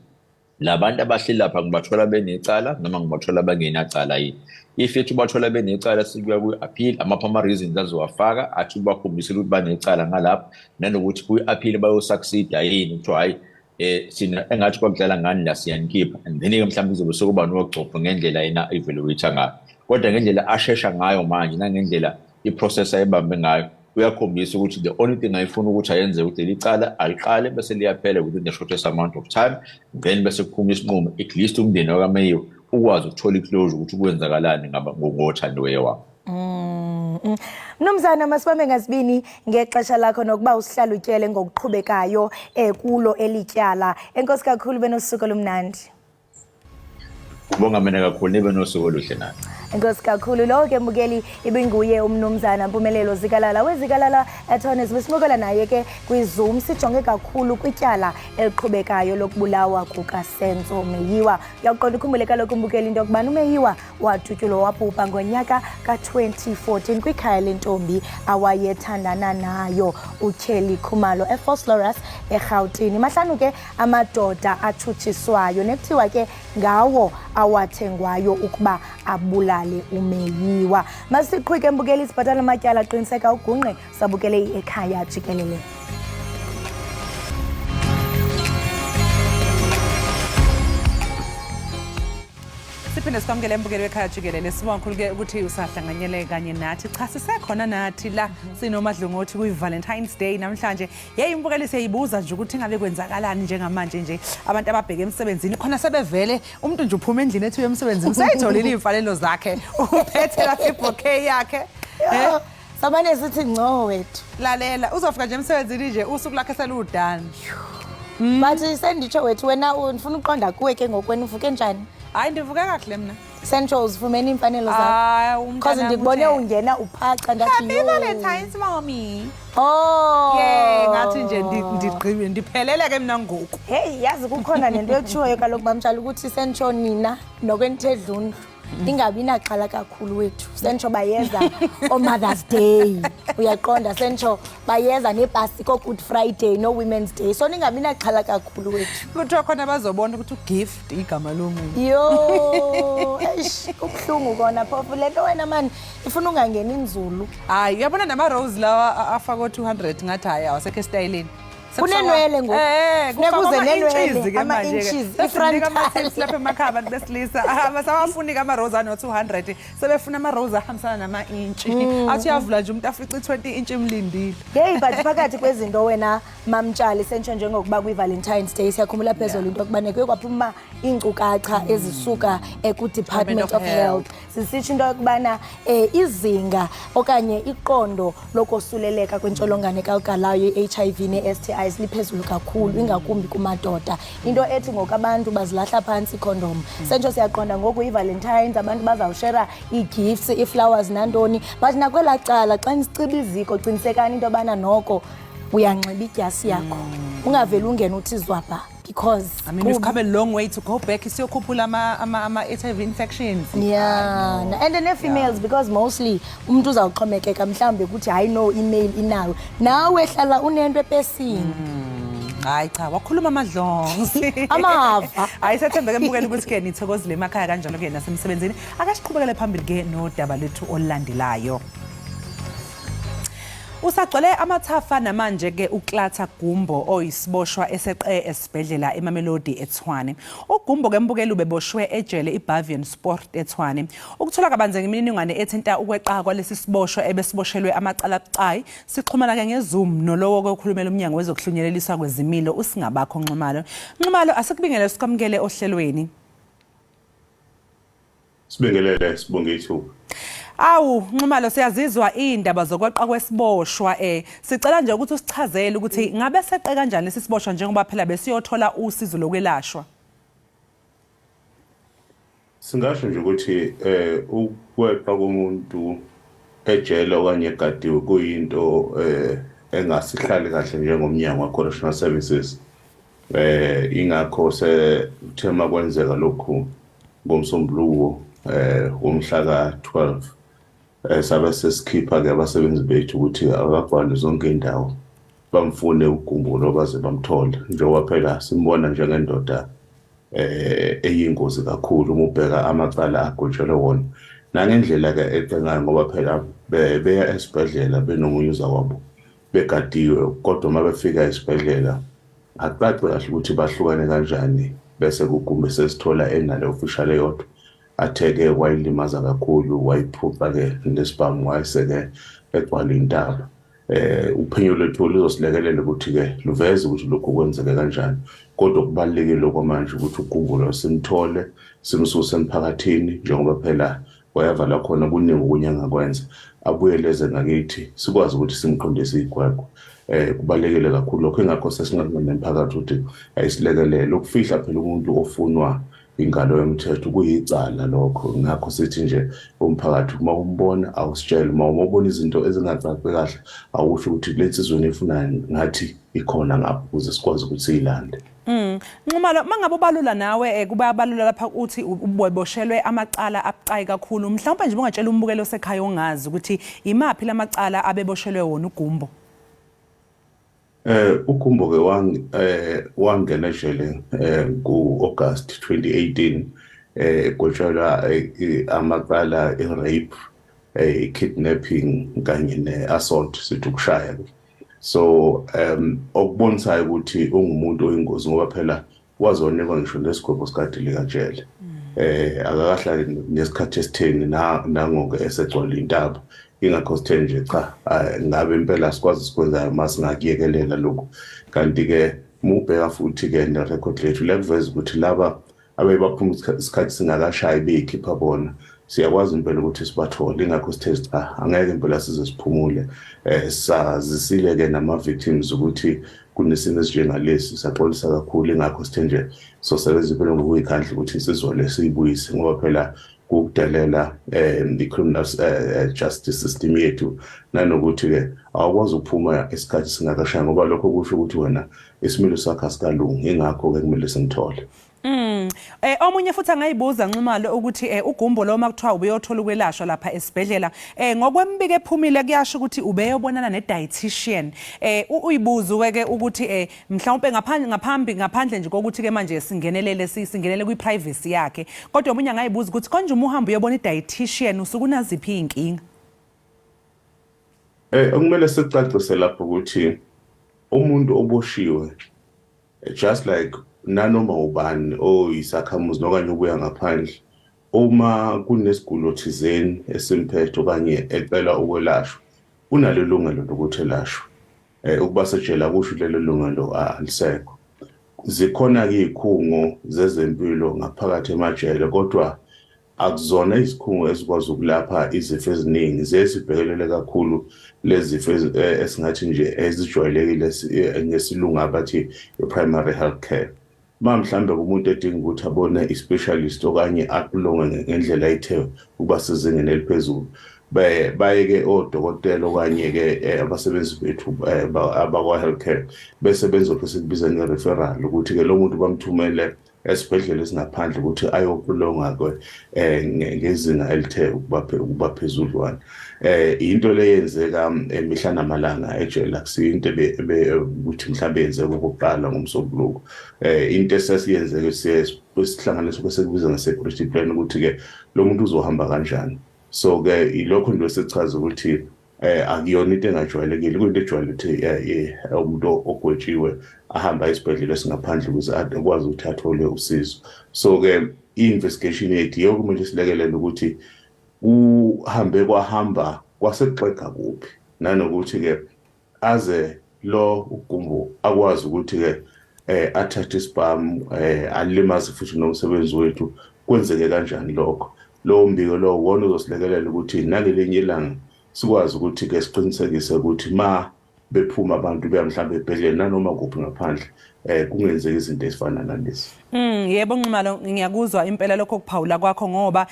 labantu abahleli lapha ngibathola benecala noma ngibathola bangenacala yini if yethu bathola benecala sikuya kwi-appeal ama-reasons azowafaka athi bakhombisile ukuthi banecala ngalapho nanokuthi kwi-appeal bayosucceeda yini kuthiwa hayi sina engathi kwakudlala ngani la siyanikipha and then-ke mhlawumbe kuzobe sekuba nokugcopha ngendlela yena evaluate ngayo kodwa ngendlela ashesha ngayo manje nangendlela iprocess ayibambe ngayo uyakhombisa ukuthi the only thing ayifuna ukuthi ayenze ukuthi leli cala aliqale bese liyaphela within the shortest amount of time then bese kuphuma isinqumo at least umndeni wakameyo ukwazi ukuthola iclosure ukuthi kwenzakalani ngothandiweyo wabo. Mnumzana masibambe ngasibini ngexesha lakho nokuba usihlalutyele ngokuqhubekayo kulo elityala enkosi kakhulu benosuku olumnandi. Ubonga mina kakhulu nibe nosuku oluhle nani. Enkosi kakhulu lo ke mbukeli ibinguye umnumzana Mpumelelo Zikalala wezikalala attorneys besinqokola naye ke kwiZoom sijonge kakhulu kwityala eliqhubekayo lokubulawa kukaSenzo Meyiwa. Uyaqonda ukhumbule kaloku mbukeli into yokubana uMeyiwa wathutyulwa wabhubha ngonyaka ka-2014 kwikhaya lentombi awayethandana nayo uTyeli Khumalo eFosloras eRhawutini. Mahlanu ke amadoda athutshiswayo nekuthiwa ke ngawo awathengwayo ukuba abulale uMeyiwa. Masiqhubeke mbukeli sibhatala amatyala qiniseka ugungqe sabukele Ekhaya Jikelele. Siphinde sikwamukele mbukeli wekhaya Jikelele sibonga kakhulu ke ukuthi usahlanganyele kanye nathi cha sisekhona nathi la sinomadlungothi kuyi-Valentine's Day namhlanje imbukeli siyayibuza nje ukuthi ngabe kwenzakalani njengamanje nje abantu ababheke emsebenzini khona sebevele umuntu nje uphuma endlini ethi emsebenzini usayitholile imfanelo zakhe uphethe la ibouquet yakhe Sabane sithi ngco wethu. Lalela uzofika nje emsebenzini nje usuku lakhe seludani. Bathi senditsho wethu wena ufuna uqonda kuwe ke ngokwenu uvuke njani? Hayi ndivuke kahle mina. Centrals fumene imfanelo zakho. Because ndikubone ungena uphaca ndathi Happy Valentine's mommy. Oh. Yeah, ngathi nje ndigqibe ndiphelele ke mina ngoku. Hey, yazi kukhona nento ethiwayo kaloku bamtshali ukuthi sentsho nina nokwenithedlundlu. Ingabi naxhala kakhulu wethu. Sentsho bayeza on Mother's Day. Uyaqonda sentsho bayeza nebhasi ko Good Friday no Women's Day. So ningabi naxhala kakhulu wethu. Kuthiwa khona bazobona ukuthi ugift igama lomuntu. Yo, eish, kubhlungu kona phofu lento wena man ifuna ungangena inzulu. Hayi, uyabona nama rose lawa afaka 200 ngathi hayi awasekho styleni. Kunenwele ngoku. Kuze nenwele ama inches ifrontal lapha emakhaya abantu besilisa abasawafuni ama rose ano 200 sebefuna ama rose ahambisana nama inch. Athi uyavula nje umuntu afica 20 inch emlindile. Hey but phakathi kwezinto wena mamtshali sentsho njengokuba kwi Valentine's Day siyakhumbula phezulu into okubane kuye kwaphuma inkcukacha ezisuka ku Department of Health. Sisitsho into yokubana izinga okanye iqondo lokosuleleka kwentsholongwane kagalayo HIV ne STI liphezulu kakhulu ingakumbi kumadoda into ethi ngokabantu bazilahla phansi condom sentsho siyaqonda ngoku iValentines abantu bazawushare igifts iflowers nantoni but nakwela cala xa nisiciba iziko qinisekani into bana noko uyanxiba idyasi yakho ungaveli ungena uthi zwapha because I mean we've come a long way to go back isiyokhuphula ama HIV infections. Yeah, and the females because mostly umuntu uzawuxhomekeka mhlambe ukuthi hayi no email inawe nawe hlala unento epesini. Hayi cha wakhuluma amadlonzi amava hayi sethembeke mbukela ukuthi ke nithokozile emakhaya kanjalo ke nasemsebenzini akasiqhubekele phambili ke nodaba lethu olandelayo. Usagcwele amathafa namanje ke uKlatha Gumbo oyisiboshwa eseqe esibhedlela eMamelodi eTshwane. uGumbo ke mbukela ubeboshwe ejele iBavian Sport eTshwane. Ukuthola kabanze ngemininingwane ethinta ukweqa kwalesi siboshwa ebesiboshelwe amacala abucayi sixhumana ke ngeZoom nolowo kokhulumela umnyango wezokuhlunyeleliswa kwezimilo usingabakho Nxumalo. Nxumalo asikubingele sikwamukele ohlelweni. Sibingelele sibonge ithuba. Awu Nxumalo siyazizwa indaba zokweqa kwesiboshwa sicela nje ukuthi usichazele ukuthi ngabe seqe kanjani lesi siboshwa njengoba phela besiyothola usizo lokwelaşwa. Singasho nje ukuthi ukweqa komuntu ejele okanye egadiwe kuyinto engasihlali kahle njengomnyango wa-Correctional Services. Ingakho sethema kwenzeka lokhu ngomsombuluko umhla ka-12 sabe sesikhipha ke abasebenzi bethu ukuthi akagcwale zonke indawo bamfune uGumbo baze bamthole njengoba phela simbona njengendoda eyingozi kakhulu uma ubheka amacala agotshelwe wona nangendlela ke ecengayo ngoba phela beya esibhedlela benomunyuza wabo begadiwe kodwa uma befika esibhedlela akucaci kahle ukuthi bahlukane kanjani bese kuGumbo sesithola enale official eyodwa atheke wayilimaza kakhulu wayiphuca ke nesibhamu wayeseke egcwala Iindaba. Uphenyo lethu luzosilekelela ukuthi ke luveze ukuthi lokhu kwenzeke kanjani kodwa kubalekile kwamanje ukuthi uGumbo simthole simsuse emphakathini njengoba phela wayavala khona kuningi ukunyanga kwenza abuyeleze ngakithi sikwazi ukuthi simqondise igwegwe. Kubalekile kakhulu lokho engakho sesingakunika emphakathi ukuthi ayisilekelele ukufihla phela umuntu ofunwa ingalo yomthetho kuyicala lokho ngakho sithi nje umphakathi uma umbona awusitshela uma ubona izinto ezingacaci kahle awusho ukuthi lensizweni efuna ngathi ikhona ngapha ukuze sikwazi ukuthi silande. Nxumalo mangabe ubalula nawe kuba balula lapha uthi uboshelwe amacala abucayi kakhulu mhlawumbe nje ungatshela umbukelo sekhaya ongazi ukuthi imaphi lamacala abeboshelwe wona uGumbo. uGumbo ke wangena ejele ku-August 2018 kutshelwa amacala rape kidnapping kanye ne-assault sithi ukushaya. So okubonisayo ukuthi ungumuntu oyingozi ngoba phela wazonikwa ngisho nesigwebo sikade likajele. Akakahlali nesikhathi esitheni nangoke esegcwala Iindaba ingakho sithe nje cha ngabe impela sikwazi sikwenzayo masingakuyekelela lokho kanti ke mubheka futhi ke nerecord lethu lekuveza ukuthi laba abebaphuma isikhathi singakashayi beyikhipha bona siyakwazi impela ukuthi sibathole ingakho sithe cha angeke impela size siphumule sazisile ke nama-victims ukuthi kunesimo esinjengalesi saxolisa kakhulu ingakho sithe nje sosebenza impela ngokuyikhandla ukuthi sizole siyibuyise ngoba phela kukudelela the-criminal justice system yethu nanokuthi-ke awukwazi ukuphuma isikhathi singakashaya ngoba lokho kusho ukuthi wena isimilo sakho asikalungi ingakho-ke kumele singithole. Omunye futhi angayibuza Nxumalo ukuthi ugumbo lo makuthiwa ubeyothola ukwelashwa lapha esibhedlela ngokwembiko ephumile kuyasho ukuthi ubeyobonana ne-dietitian uyibuza ke ukuthi mhlawumbe ngaphandle nje kokuthi ke manje singenele kwi-privacy yakhe kodwa omunye angayibuza ukuthi konje uma uhamba uyobona i-dietitian usuke unaziphi iy'nkinga? Okumele sicacise lapho ukuthi umuntu oboshiwe just like nanoma ubani oyisakhamuzi nokanye ubuya ngaphandle uma kunesigulo thizeni esimphethe okanye ecela ukwelashwa unalo ilungelo lokuthi elashwe ukuba sejela kusho lelo lungelo alisekho. Zikhona-ke iy'khungo zezempilo ngaphakathi emajele kodwa akuzona izikhungo ezikwazi ukulapha izifo eziningi ziyesibhekelele kakhulu lezi zifo esingathi nje ezijwayelekile ngesilungu abathi i-primary health care. Mhlawumbe umuntu edinga ukuthi abone i-specialist okanye akulonge ngendlela ethe ukuba sezingeni eliphezulu baye-ke odokotela okanye-ke abasebenzi bethu abakwa-healthcare bese benzobe sikubiza nge-referral ukuthi-ke lo muntu bamthumele esibhedlela esingaphandle ukuthi ayokulonga-ke ngezinga elithe ukuba phezudlwana. Into le yenzeka mihla namalanga ejele akusiyo into ukuthi mhlawumbe yenzeka okokuqala ngomsombuluko. Into esesiyenzeke sihlanganisa kwesekubiza nge-security plan ukuthi-ke lo muntu uzohamba kanjani. So-ke ilokho nje sesichaza ukuthi akuyona into engajwayelekile kuyinto ejwayele ukuthi umuntu ogwetshiwe ahamba esibhedlela esingaphandle ukuze akwazi ukuthi athole usizo. So-ke i-investigation yethu yokumele silekelele ukuthi uhambe kwahamba kwasekuxega kuphi nanokuthi-ke aze lo ugumbo akwazi ukuthi-ke athathe isibhamu alimaze futhi nomsebenzi wethu kwenzeke kanjani lokho. Lowo mbiko lowo wona uzosilekelela ukuthi nangelinye ilanga sikwazi ukuthi-ke siqinisekise ukuthi ma bephuma abantu beya mhlawumbe ebhedlela nanoma kuphi ngaphandle kungenzeka izinto ezifana nalezi. Yebo Nxumalo ngiyakuzwa impela lokho kuphawula kwakho ngoba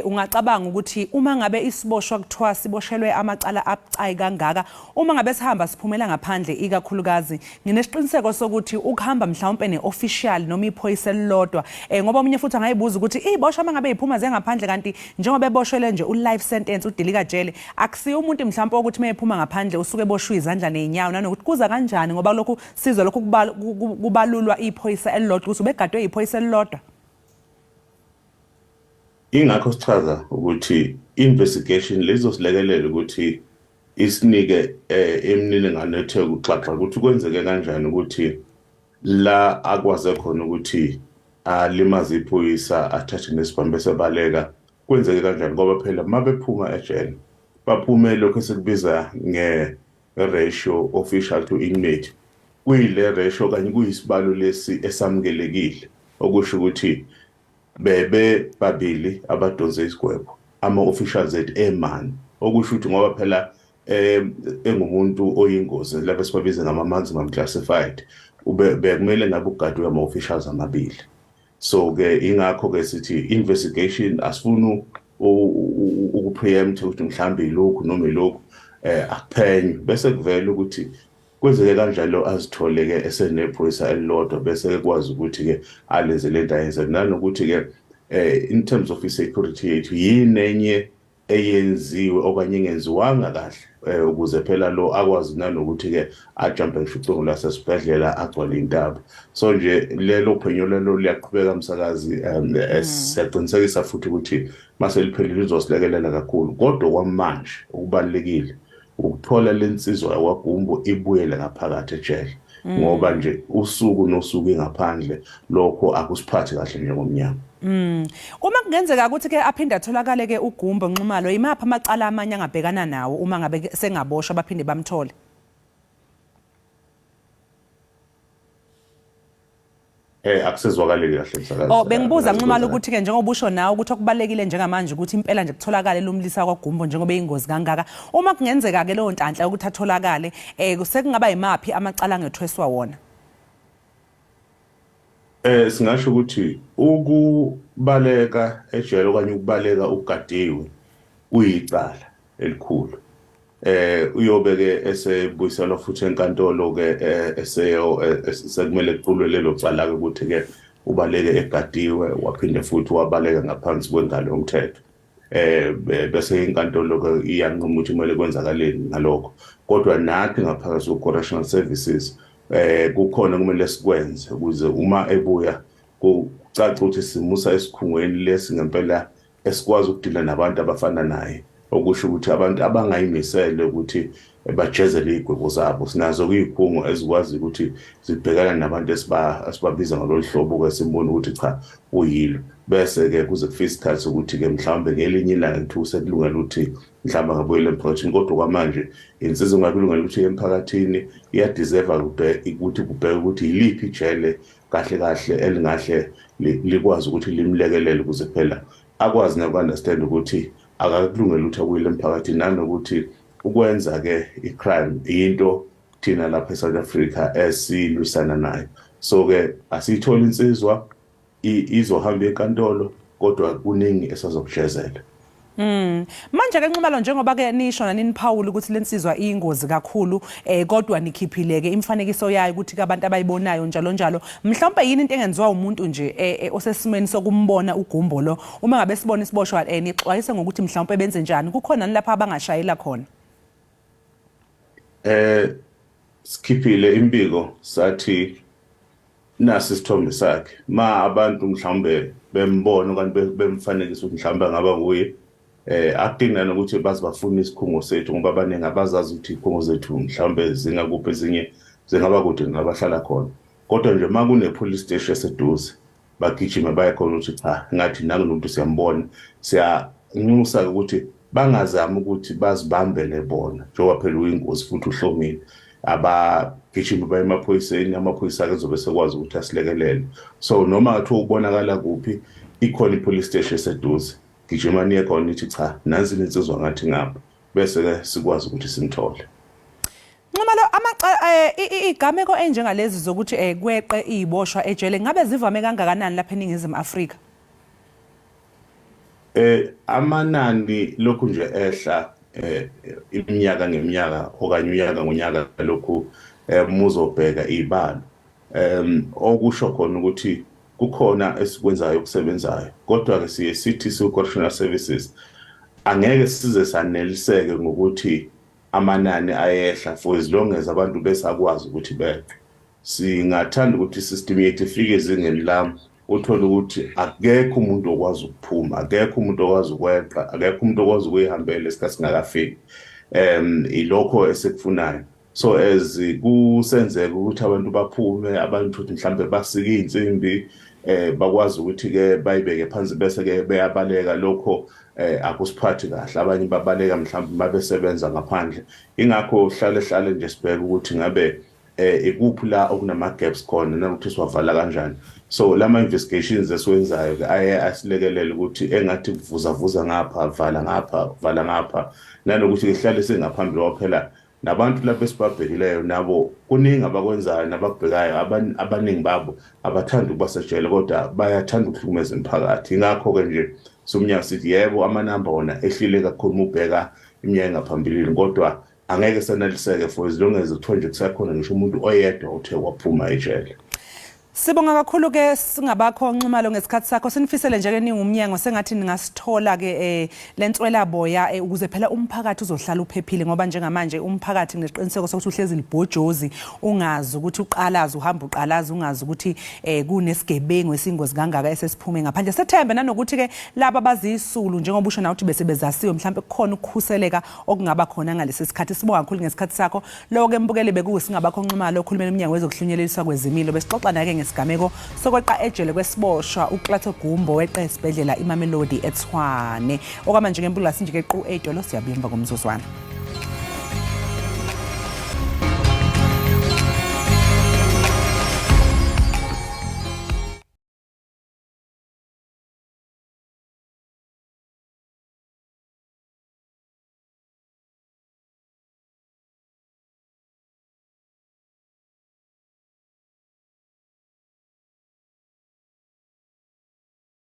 ungacabanga ukuthi uma ngabe isiboshwa kuthiwa siboshelwe amacala abucayi kangaka uma ngabe sihamba siphumela ngaphandle ikakhulukazi nginesiqiniseko sokuthi ukuhamba mhlawumbe ne-official noma iphoyisa elilodwa ngoba omunye futhi angayibuza ukuthi iboshwa uma ngabe iphuma zengaphandle kanti njengoba eboshwele nje u-life sentence udilika jele akusiyo umuntu mhlawumbe ukuthi uma ephuma ngaphandle usuke eboshwe izandla ney'nyawo nanokuthi kuza kanjani ngoba lokhu sizwe lokhu kubalulwa iphoyisa elilodwa ukuthi ubegadwe iphoyisa elilodwa. Ingakho sichaza ukuthi investigation lezosilekelela ukuthi isinike imininingwane ethe ukuxaxa ukuthi kwenzeke kanjani ukuthi la akwaze khona ukuthi alimaze iphoyisa athathe nesibhamu bese baleka kwenzeke kanjani ngoba phela uma bephuma ejele baphume lokho esikubiza nge-ratio official to inmate kuyile ratio kanye kuyisibalo lesi esamukelekile okusho ukuthi bebe babili abadonse isigwebo ama-officials ethu emani okusho ukuthi ngoba phela engumuntu oyingozi lapho sibabiza ngama-maximum classified bekumele ngabe ugadwe ama-officials amabili. So-ke ingakho-ke sithi investigation asifuni ukupreempt ukuthi mhlawumbe ilokhu noma ilokhu akuphenywe bese kuvela ukuthi kwenzeke kanjalo azithole-ke esenephoyisa elilodwa bese-ke kwazi ukuthi-ke alenze le nto ayenze nanokuthi-ke in terms of i-security yethu yini enye eyenziwe okanye engenziwanga kahle ukuze phela lo akwazi nanokuthi-ke ajampe ngisho ucingo lasesibhedlela agcwale intaba. So nje lelo phenyo lelo liyaqhubeka msakazi siyaqinisekisa futhi ukuthi mase liphelile lizosilekelela kakhulu kodwa kwamanje okubalulekile ukuthola lensizwa yakwagumbo ibuyele ngaphakathi ejele ngoba nje usuku nosuku ingaphandle lokho akusiphathi kahle njengomnyango. Uma kungenzeka ukuthi ke aphinde atholakale ke ugumbo Nxumalo imaphi amacala amanye angabhekana nawo uma ngabe sengaboshwa baphinde bamthole? akusezwakali kahle msakazi. Oh bengibuza Nxumalo ukuthi ke njengoba usho nawe ukuthi okubalekile njengamanje ukuthi impela nje kutholakale lo mlisa kwaGumbo njengoba ingozi kangaka. Uma kungenzeka ke lo ntantla ukuthi atholakale sekungaba yimapi amacala angethweswa wona. Singasho ukuthi ukubaleka ejele okanye ukubaleka ugadiwe uyicala elikhulu. Uyobeke esebuyiselwa futhi enkantolo ke sekumele kuqulwe lelo cala ke ukuthi ke ubaleke egadiwe waphinde futhi wabaleka ngaphansi kwengalo yomthetho. Bese inkantolo ke iyanquma ukuthi kumele kwenzakaleni ngalokho. Kodwa nathi ngaphakathi ku-correctional services kukhona kumele sikwenze ukuze uma ebuya kucaca ukuthi simusa esikhungweni lesi ngempela esikwazi ukudila nabantu abafana naye, okusho ukuthi abantu abangayimisele ukuthi bajezele igwebo zabo. Sinazo kuyikhungo ezikwazi ukuthi zibhekana nabantu esibabiza ngalolu hlobo ke simbona ukuthi cha uyilo, bese ke kuze kufike isikhathi ukuthi ke mhlawumbe ngelinye ilanga ngithi sekulungela ukuthi mhlawumbe ngabuyela emphakathini. Kodwa kwamanje insizwa ngakulungela ukuthi emphakathini iyadeserve ukuthi kubheke ukuthi yiliphi ijele kahle kahle elingahle likwazi ukuthi limlekelele ukuze phela akwazi noku-understand ukuthi akakulungela ukuthi abuyele emphakathini, nanokuthi ukwenza ke i-crime into thina lapha eSouth Africa esilwisana nayo. So ke asiyithola insizwa izohamba enkantolo kodwa kuningi esazokujezela. Manje ke Nxumalo njengoba ke nisho nanini Paul ukuthi lensizwa iyingozi kakhulu kodwa nikhiphile ke imfanekiso yayo ukuthi ke abantu abayibonayo njalo njalo, mhlawumbe yini into engenziwa umuntu nje osesimeni sokumbona uGumbo lo, uma ngabe sibona isiboshwa nixwayise ngokuthi mhlawumbe benze njani, kukhona lapha abangashayela khona? Sikhiphile imbiko sathi nasi isithombe sakhe, ma abantu mhlawumbe bembona kanti bemfanekisa ukuthi mhlawumbe ngaba nguye. Akudingana ukuthi bazibafuna isikhungo sethu ngoba abaningi abazazi ukuthi izikhungo zethu mhlawumbe zingakuphi, ezinye zingaba kude ngabahlala khona. Kodwa nje ma kune police station eseduze bagijima baye khona ukuthi cha ngathi nakunomuntu siyambona, siyanxusa ukuthi bangazama ukuthi bazibambele bona njengoba phela uyingozi futhi uhlomile. Abagijima baye emaphoyiseni, amaphoyisa ake zobe sekwazi ukuthi asilekelele. So noma ngathi ubonakala kuphi, ikhona ipolice station eseduze, gijima niye khona nithi cha nansi insizwa ngathi ngapha, bese ke sikwazi ukuthi simthole. Nxumalo igameko enjengalezi zokuthi kweqe iziboshwa ejele ngabe zivame kangakanani lapha eNingizimu Afrika? Amanani lokhu nje ehla iminyaka ngeminyaka okanye unyaka ngonyaka lokhu muzobheka ibalo. Okusho khona ukuthi kukhona esikwenzayo okusebenzayo, kodwa ke siye sithi correctional services angeke size saneliseke ngokuthi amanani ayehla for as long as abantu besakwazi ukuthi beqe. Singathanda ukuthi system yethu ifike ezingeni la uthola ukuthi akekho umuntu okwazi ukuphuma, akekho umuntu okwazi ukweqa, akekho umuntu okwazi ukuyihambela esikhathi singakafiki. Ilokho esikufunayo. So as kusenzeka ukuthi abantu baphume, abantu futhi mhlambe basike insimbi bakwazi ukuthi ke bayibeke phansi bese ke beyabaleka, lokho akusiphathi kahle. Abanye babaleka mhlambe mabesebenza ngaphandle. Ingakho hlale nje sibheke ukuthi ngabe ikuphi la okunama gaps khona nokuthi siwavala kanjani. So lama investigations esiwenzayo ke aye asilekelele ukuthi engathi kuvuza ngapha, vala ngapha, nanokuthi kuhlale sengaphambili waphela nabantu lapho esibabhekileyo nabo kuningi abakwenzayo nabakubhekayo. Abaningi babo abathanda ukubasejele kodwa bayathanda ukuhlukumeza umphakathi. Ingakho ke nje somnyango sithi yebo amanamba wona ehlile kakhulu ubheka iminyaka engaphambilini, kodwa angeke sanaliseke for as long as kuthiwa nje kusakhona ngisho umuntu oyedwa uthe waphuma ejele. Sibonga kakhulu ke singabakho Nxumalo ngesikhathi sakho, sinifisele nje ke ningumnyango sengathi ningasithola ke lentswela boya ukuze phela umphakathi uzohlala uphephile, ngoba njengamanje umphakathi ngeqiniseko sokuthi uhlezi libhojozi, ungazi ukuthi uqalaza uhamba uqalaza, ungazi ukuthi kunesigebengu esingozi kangaka esesiphume ngaphandle. Sethembe nanokuthi ke laba bazisulu njengoba usho na uthi bese bezasiwe mhlawumbe kukhona ukukhuseleka okungaba khona ngalesi sikhathi. Sibonga kakhulu ngesikhathi sakho. Lo ke mbukele bekuwusingabakho Nxumalo okhulumela umnyango wezokuhlunyeleliswa kwezimilo. Besixoxa naye isigameko sokweqa ejele kwesiboshwa uKlato Gumbo weqe esibhedlela iMamelodi eTshwane. Okwamanje ke mpula sinje ke qu 8 lo siyabuyela ngomzuzwana.